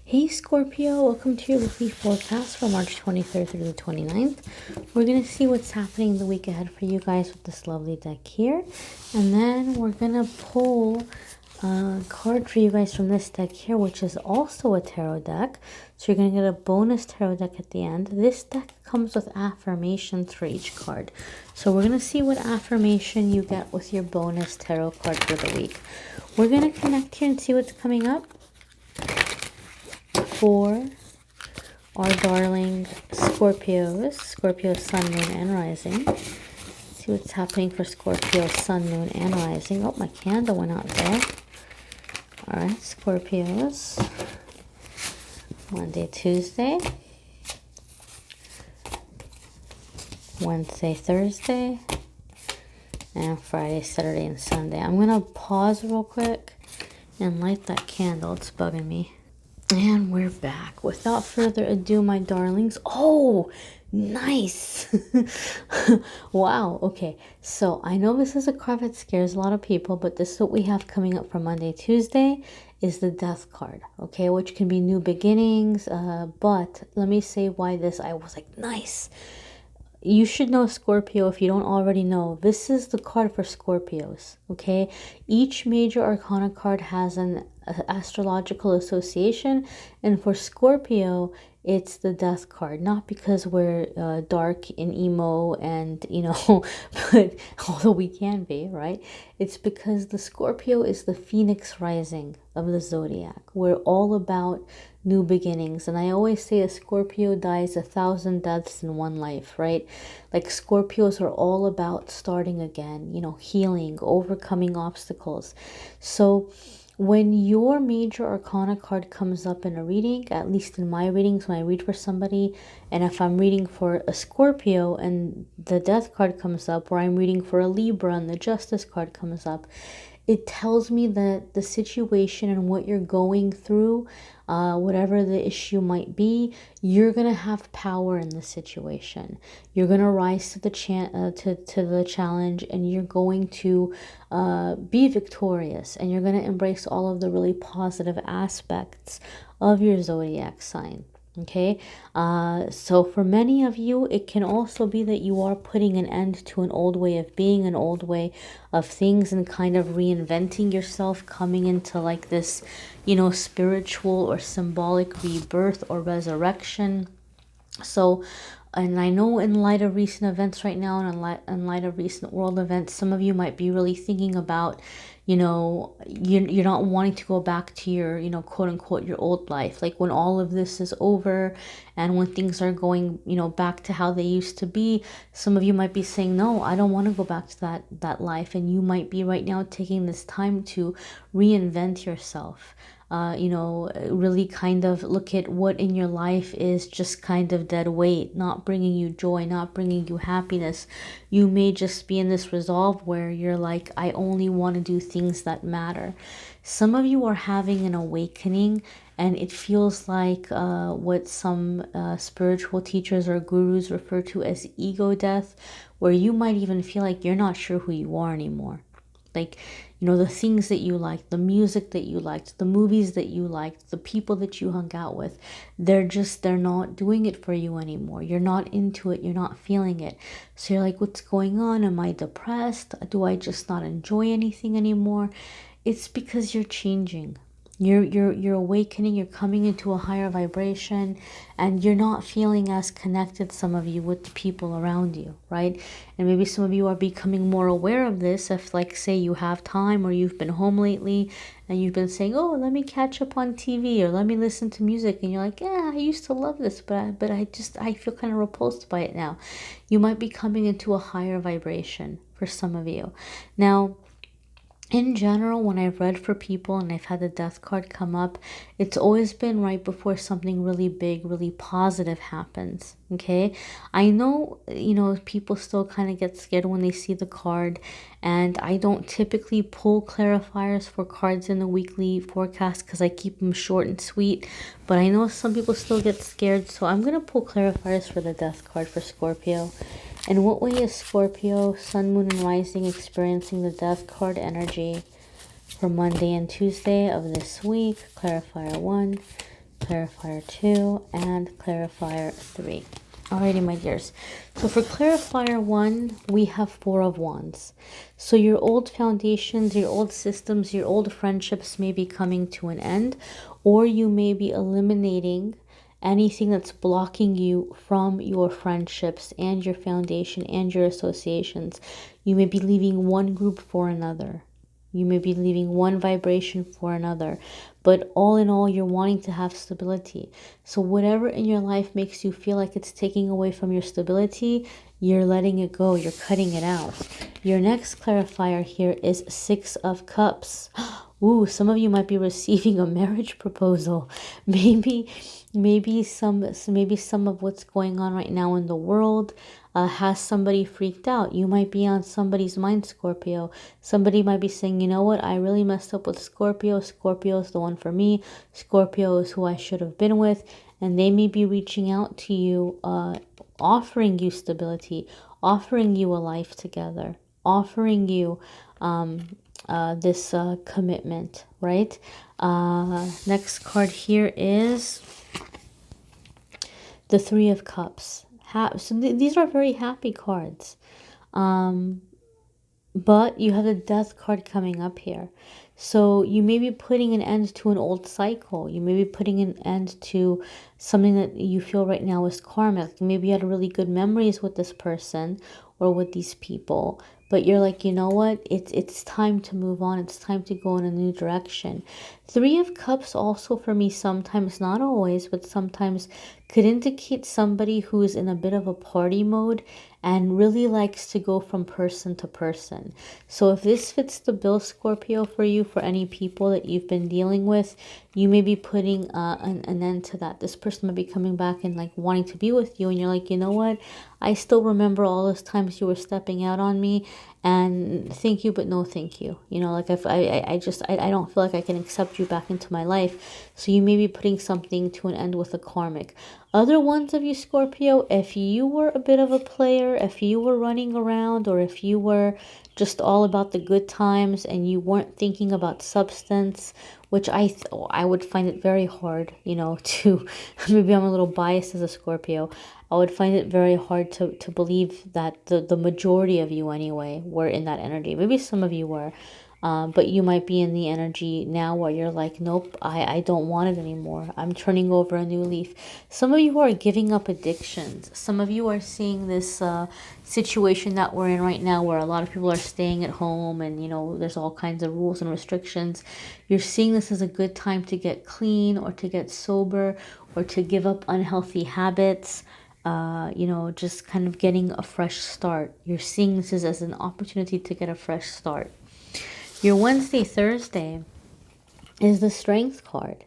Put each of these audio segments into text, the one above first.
Hey Scorpio, welcome to your weekly forecast for March 23rd through the 29th. We're going to see what's happening the week ahead for you guys with this lovely deck here. And then we're going to pull a card for you guys from this deck here, which is also a tarot deck. So you're going to get a bonus tarot deck at the end. This deck comes with affirmations for each card. So we're going to see what affirmation you get with your bonus tarot card for the week. We're going to connect here and see what's coming up for our darling Scorpio sun, moon, and rising. See what's happening for Scorpio sun, moon, and rising. Oh, my candle went out there. All right, Scorpios. Monday, Tuesday. Wednesday, Thursday. And Friday, Saturday, and Sunday. I'm going to pause real quick and light that candle. It's bugging me. And we're back. Without further ado, my darlings. Oh, nice. Wow. Okay. So I know this is a card that scares a lot of people, but this is what we have coming up for Monday, Tuesday is the Death card. Okay. Which can be new beginnings. But let me say why this, I was like, nice. You should know Scorpio if you don't already know. This is the card for Scorpios, okay? Each major arcana card has an astrological association, and for Scorpio, it's the Death card. Not because we're dark and emo and, you know, but although we can be, right? It's because the Scorpio is the phoenix rising of the zodiac. We're all about new beginnings, and I always say a Scorpio dies 1,000 deaths in one life, right? Like Scorpios are all about starting again, you know, healing, overcoming obstacles. So when your major arcana card comes up in a reading, at least in my readings, when I read for somebody, and if I'm reading for a Scorpio and the Death card comes up, or I'm reading for a Libra and the Justice card comes up, it tells me that the situation and what you're going through, whatever the issue might be, you're going to have power in the situation. You're going to rise to the challenge, and you're going to be victorious, and you're going to embrace all of the really positive aspects of your zodiac sign. Okay, so for many of you, it can also be that you are putting an end to an old way of being, an old way of things, and kind of reinventing yourself, coming into like this, you know, spiritual or symbolic rebirth or resurrection. So, and I know in light of recent events right now, and in light of recent world events, some of you might be really thinking about, you know, you're not wanting to go back to your, you know, quote unquote, your old life. Like when all of this is over and when things are going, you know, back to how they used to be, some of you might be saying, no, I don't want to go back to that life. And you might be right now taking this time to reinvent yourself. You know, really kind of look at what in your life is just kind of dead weight, not bringing you joy, not bringing you happiness. You may just be in this resolve where you're like, I only want to do things that matter. Some of you are having an awakening, and it feels like what some spiritual teachers or gurus refer to as ego death, where you might even feel like you're not sure who you are anymore. Like, you know, the things that you liked, the music that you liked, the movies that you liked, the people that you hung out with, they're not doing it for you anymore. You're not into it. You're not feeling it. So you're like, what's going on? Am I depressed? Do I just not enjoy anything anymore? It's because you're changing. You're awakening, you're coming into a higher vibration, and you're not feeling as connected, some of you, with the people around you, right? And maybe some of you are becoming more aware of this if, like, say you have time or you've been home lately and you've been saying, oh, let me catch up on TV or let me listen to music, and you're like, yeah, I used to love this, but I feel kind of repulsed by it now. You might be coming into a higher vibration for some of you. Now, in general, when I've read for people and I've had the Death card come up, it's always been right before something really big, really positive happens, okay? I know, you know, people still kind of get scared when they see the card, and I don't typically pull clarifiers for cards in the weekly forecast because I keep them short and sweet, but I know some people still get scared, so I'm going to pull clarifiers for the Death card for Scorpio. In what way is Scorpio, Sun, Moon, and Rising experiencing the Death card energy for Monday and Tuesday of this week? Clarifier 1, Clarifier 2, and Clarifier 3. Alrighty, my dears. So for Clarifier 1, we have 4 of Wands. So your old foundations, your old systems, your old friendships may be coming to an end, or you may be eliminating anything that's blocking you from your friendships and your foundation and your associations. You may be leaving one group for another. You may be leaving one vibration for another. But all in all, you're wanting to have stability. So whatever in your life makes you feel like it's taking away from your stability, you're letting it go. You're cutting it out. Your next clarifier here is 6 of Cups. Ooh, some of you might be receiving a marriage proposal. Maybe some of what's going on right now in the world has somebody freaked out. You might be on somebody's mind, Scorpio. Somebody might be saying, you know what, I really messed up with Scorpio. Scorpio is the one for me. Scorpio is who I should have been with. And they may be reaching out to you, offering you stability, offering you a life together, offering you this commitment, right? Next card here is the 3 of Cups. So these are very happy cards. But you have the Death card coming up here. So you may be putting an end to an old cycle. You may be putting an end to something that you feel right now is karmic. Maybe you had really good memories with this person or with these people. But you're like, you know what? It's time to move on. It's time to go in a new direction. 3 of Cups also for me sometimes, not always, but sometimes could indicate somebody who is in a bit of a party mode and really likes to go from person to person. So if this fits the bill, Scorpio, for you, for any people that you've been dealing with, you may be putting an end to that. This person might be coming back and like wanting to be with you, and you're like, you know what? I still remember all those times you were stepping out on me, and thank you, but no thank you. You know, like I don't feel like I can accept you back into my life. So you may be putting something to an end with a karmic. Other ones of you, Scorpio, if you were a bit of a player, if you were running around, or if you were just all about the good times and you weren't thinking about substance, which I would find it very hard, you know, to, maybe I'm a little biased as a Scorpio, I would find it very hard to believe that the majority of you anyway were in that energy. Maybe some of you were. But you might be in the energy now where you're like, nope, I don't want it anymore. I'm turning over a new leaf. Some of you are giving up addictions. Some of you are seeing this situation that we're in right now where a lot of people are staying at home and, you know, there's all kinds of rules and restrictions. You're seeing this as a good time to get clean or to get sober or to give up unhealthy habits. You know, just kind of getting a fresh start. You're seeing this as an opportunity to get a fresh start. Your Wednesday, Thursday is the Strength card.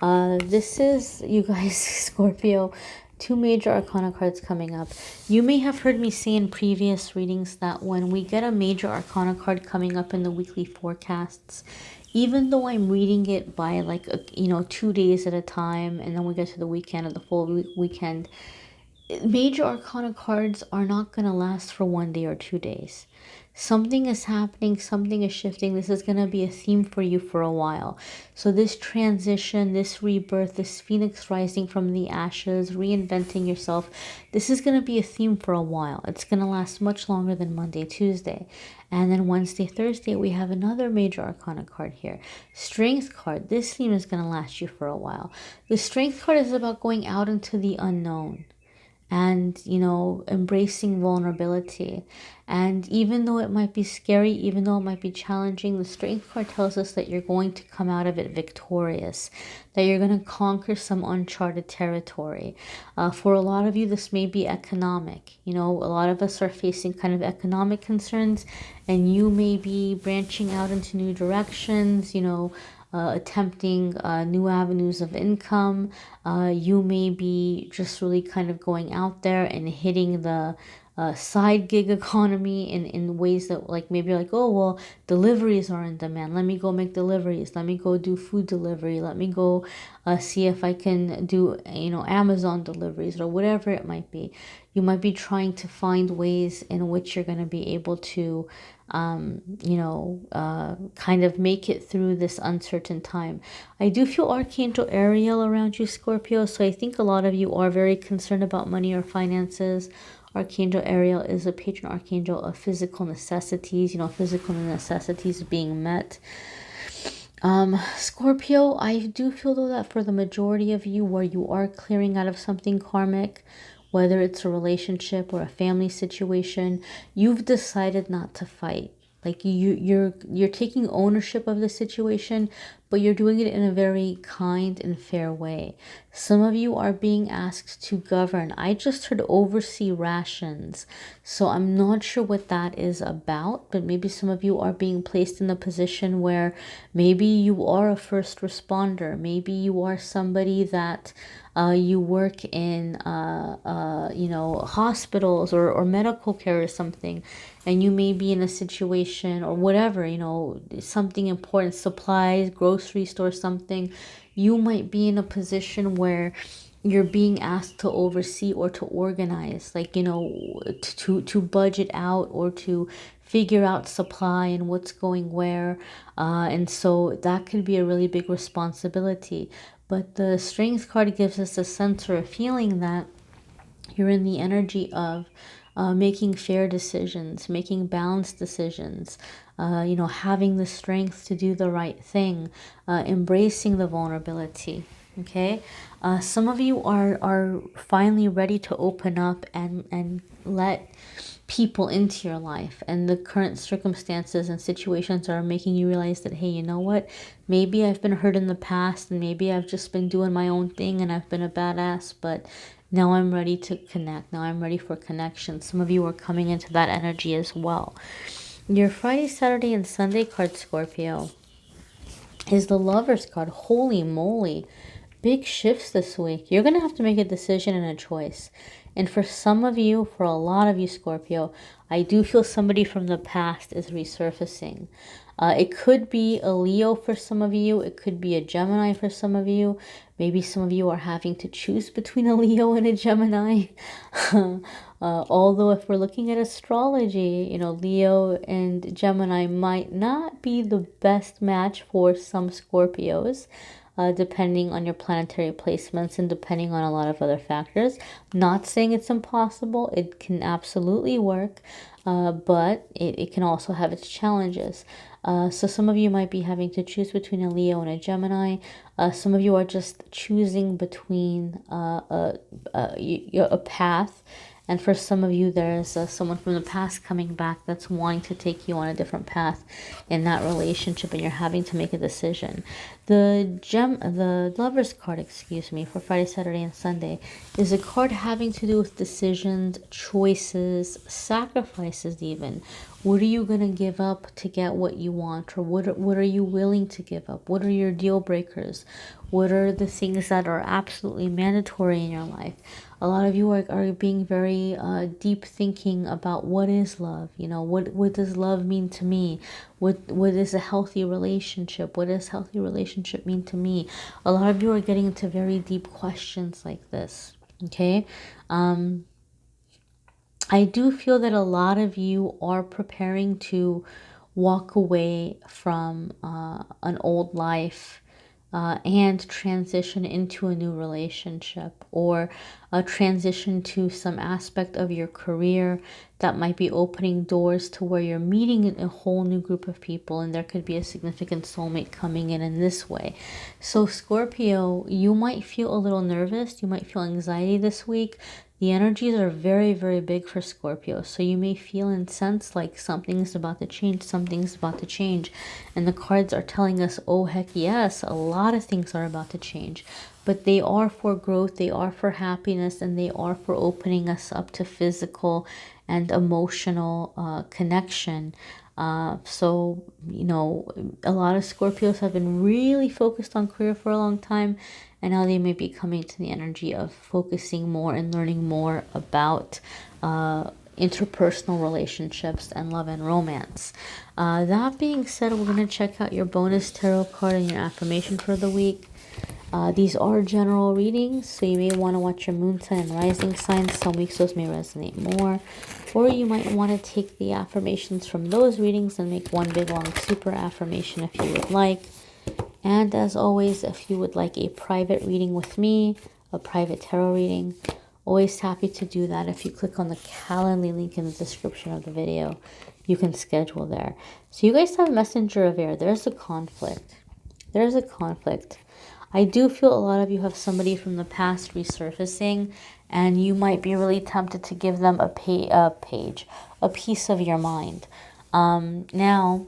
This is, you guys, Scorpio, 2 major arcana cards coming up. You may have heard me say in previous readings that when we get a major arcana card coming up in the weekly forecasts, even though I'm reading it by like, 2 days at a time, and then we get to the weekend or the full weekend, major arcana cards are not going to last for 1 day or 2 days. Something is happening, something is shifting. This is going to be a theme for you for a while. So this transition, this rebirth, this phoenix rising from the ashes, reinventing yourself, this is going to be a theme for a while. It's going to last much longer than Monday, Tuesday. And then Wednesday, Thursday, we have another major arcana card here. Strength card. This theme is going to last you for a while. The Strength card is about going out into the unknown and, you know, embracing vulnerability. And even though it might be scary, even though it might be challenging, the Strength card tells us that you're going to come out of it victorious, that you're going to conquer some uncharted territory. For a lot of you, this may be economic. You know, a lot of us are facing kind of economic concerns, and you may be branching out into new directions, you know, attempting new avenues of income. You may be just really kind of going out there and hitting the side gig economy in ways that, like, maybe you're like, oh, well, deliveries are in demand. Let me go make deliveries. Let me go do food delivery. Let me go see if I can do, Amazon deliveries or whatever it might be. You might be trying to find ways in which you're going to be able to kind of make it through this uncertain time. I do feel Archangel Ariel around you, Scorpio, so I think a lot of you are very concerned about money or finances. Archangel Ariel is a patron archangel of physical necessities, physical necessities being met. Scorpio, I do feel though that for the majority of you, where you are clearing out of something karmic, whether it's a relationship or a family situation, you've decided not to fight. Like you're taking ownership of the situation, but you're doing it in a very kind and fair way. Some of you are being asked to govern. I just heard oversee rations. So I'm not sure what that is about, but maybe some of you are being placed in a position where maybe you are a first responder. Maybe you are somebody that you work in, hospitals or medical care or something, and you may be in a situation or whatever, something important, supplies, grocery store, something. You might be in a position where you're being asked to oversee or to organize, like, to budget out or to figure out supply and what's going where. And so that could be a really big responsibility. But the Strength card gives us a sense or a feeling that you're in the energy of making fair decisions, making balanced decisions, having the strength to do the right thing, embracing the vulnerability. Okay, some of you are finally ready to open up and let people into your life, and the current circumstances and situations are making you realize that, hey, you know what, maybe I've been hurt in the past and maybe I've just been doing my own thing and I've been a badass, but now I'm ready to connect. Now I'm ready for connection. Some of you are coming into that energy as well. Your Friday, Saturday, and Sunday card, Scorpio, is the Lover's card. Holy moly. Big shifts this week. You're going to have to make a decision and a choice. And for some of you, for a lot of you, Scorpio, I do feel somebody from the past is resurfacing. It could be a Leo for some of you. It could be a Gemini for some of you. Maybe some of you are having to choose between a Leo and a Gemini. Although if we're looking at astrology, Leo and Gemini might not be the best match for some Scorpios. Depending on your planetary placements and depending on a lot of other factors. Not saying it's impossible. It can absolutely work, but it can also have its challenges. So some of you might be having to choose between a Leo and a Gemini. Some of you are just choosing between a path. And for some of you, there's someone from the past coming back that's wanting to take you on a different path in that relationship, and you're having to make a decision. The Lover's card, for Friday, Saturday, and Sunday is a card having to do with decisions, choices, sacrifices even. What are you going to give up to get what you want? Or what are you willing to give up? What are your deal breakers? What are the things that are absolutely mandatory in your life? A lot of you are being very deep thinking about what is love. What does love mean to me? What is a healthy relationship? What does healthy relationship mean to me? A lot of you are getting into very deep questions like this. Okay. I do feel that a lot of you are preparing to walk away from an old life and transition into a new relationship, or a transition to some aspect of your career that might be opening doors to where you're meeting a whole new group of people, and there could be a significant soulmate coming in this way. So Scorpio, you might feel a little nervous, you might feel anxiety this week. The energies are very, very big for Scorpio. So you may feel and sense like something's about to change, something's about to change. And the cards are telling us, oh, heck yes, a lot of things are about to change. But they are for growth, they are for happiness, and they are for opening us up to physical and emotional connection. So, a lot of Scorpios have been really focused on career for a long time, and now they may be coming to the energy of focusing more and learning more about interpersonal relationships and love and romance. That being said, we're going to check out your bonus tarot card and your affirmation for the week. These are general readings, so you may want to watch your moon sign and rising signs. Some weeks those may resonate more, or you might want to take the affirmations from those readings and make one big long super affirmation if you would like. And as always, if you would like a private reading with me, a private tarot reading, always happy to do that. If you click on the Calendly link in the description of the video, you can schedule there. So you guys have Messenger of Air. There's a conflict. There's a conflict. I do feel a lot of you have somebody from the past resurfacing, and you might be really tempted to give them a piece of your mind. Now,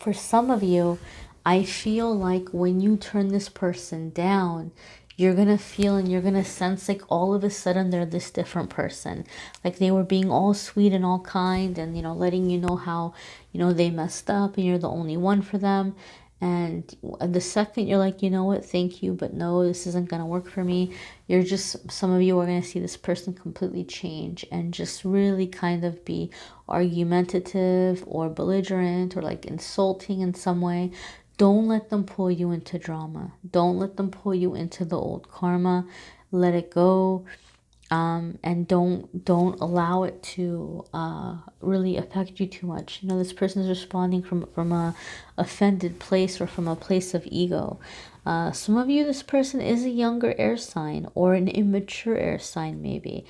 for some of you, I feel like when you turn this person down, you're going to feel and you're going to sense like all of a sudden they're this different person. Like they were being all sweet and all kind and, you know, letting you know how, you know, they messed up and you're the only one for them. And the second you're like, you know what, thank you, but no, this isn't going to work for me. You're just, some of you are going to see this person completely change and just really kind of be argumentative or belligerent or like insulting in some way. Don't let them pull you into drama. Don't let them pull you into the old karma. Let it go. And don't allow it to really affect you too much. You know, this person is responding from a offended place or from a place of ego. Some of you, this person is a younger air sign or an immature air sign maybe,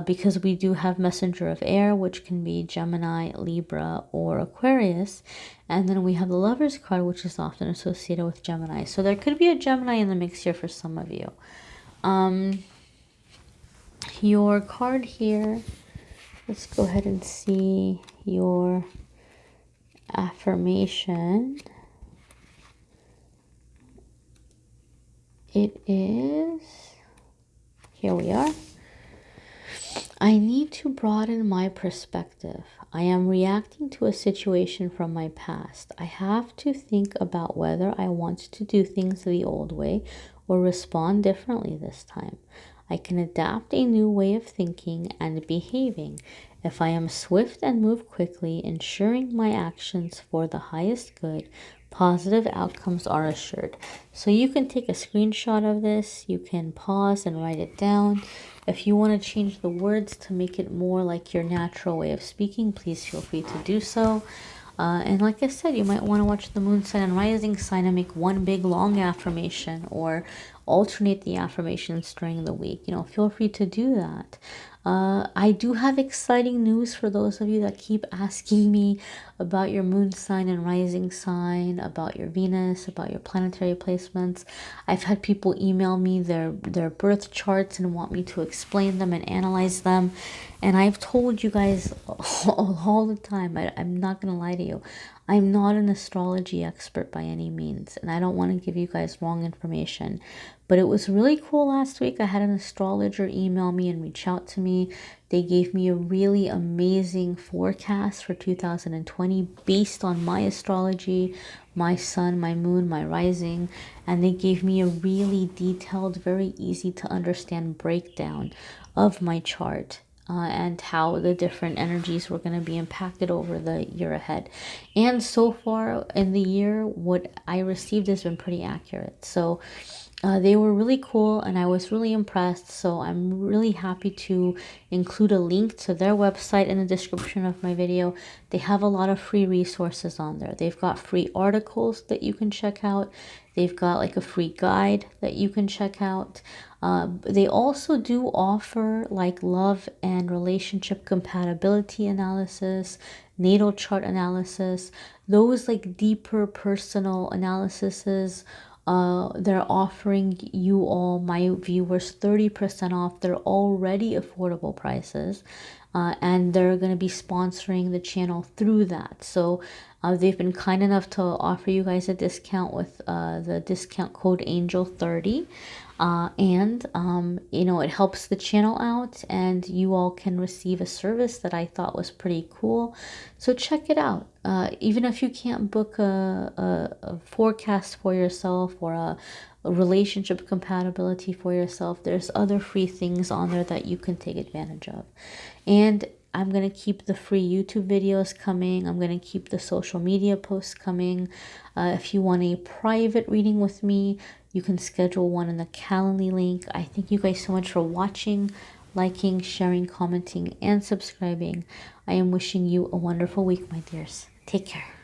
because we do have Messenger of Air, which can be Gemini, Libra, or Aquarius. And then we have the Lover's card, which is often associated with Gemini. So there could be a Gemini in the mix here for some of you. Your card here, let's go ahead and see your affirmation. It is, here we are. I need to broaden my perspective. I am reacting to a situation from my past. I have to think about whether I want to do things the old way or respond differently this time. I can adapt a new way of thinking and behaving if I am swift and move quickly, ensuring my actions for the highest good. Positive outcomes are assured. So you can take a screenshot of this. You can pause and write it down. If you want to change the words to make it more like your natural way of speaking, please feel free to do so. And like I said, you might want to watch the moon sign and rising sign and make one big long affirmation or alternate the affirmations during the week. You know, feel free to do that. I do have exciting news for those of you that keep asking me about your moon sign and rising sign, about your Venus, about your planetary placements. I've had people email me their birth charts and want me to explain them and analyze them. And I've told you guys all the time, I'm not going to lie to you. I'm not an astrology expert by any means, and I don't want to give you guys wrong information. But it was really cool last week. I had an astrologer email me and reach out to me. They gave me a really amazing forecast for 2020 based on my astrology, my sun, my moon, my rising, and they gave me a really detailed, very easy to understand breakdown of my chart. And how the different energies were going to be impacted over the year ahead. And so far in the year, what I received has been pretty accurate. So they were really cool and I was really impressed. So I'm really happy to include a link to their website in the description of my video. They have a lot of free resources on there. They've got free articles that you can check out. They've got like a free guide that you can check out. They also do offer like love and relationship compatibility analysis, natal chart analysis, those like deeper personal analyses. They're offering you all, my viewers, 30% off. They're already affordable prices. And they're going to be sponsoring the channel through that. So they've been kind enough to offer you guys a discount with the discount code ANGEL30. You know, it helps the channel out and you all can receive a service that I thought was pretty cool. So check it out. Even if you can't book a forecast for yourself or a relationship compatibility for yourself, there's other free things on there that you can take advantage of. And I'm going to keep the free YouTube videos coming. I'm going to keep the social media posts coming. If you want a private reading with me, you can schedule one in the Calendly link. I thank you guys so much for watching, liking, sharing, commenting, and subscribing. I am wishing you a wonderful week, my dears. Take care.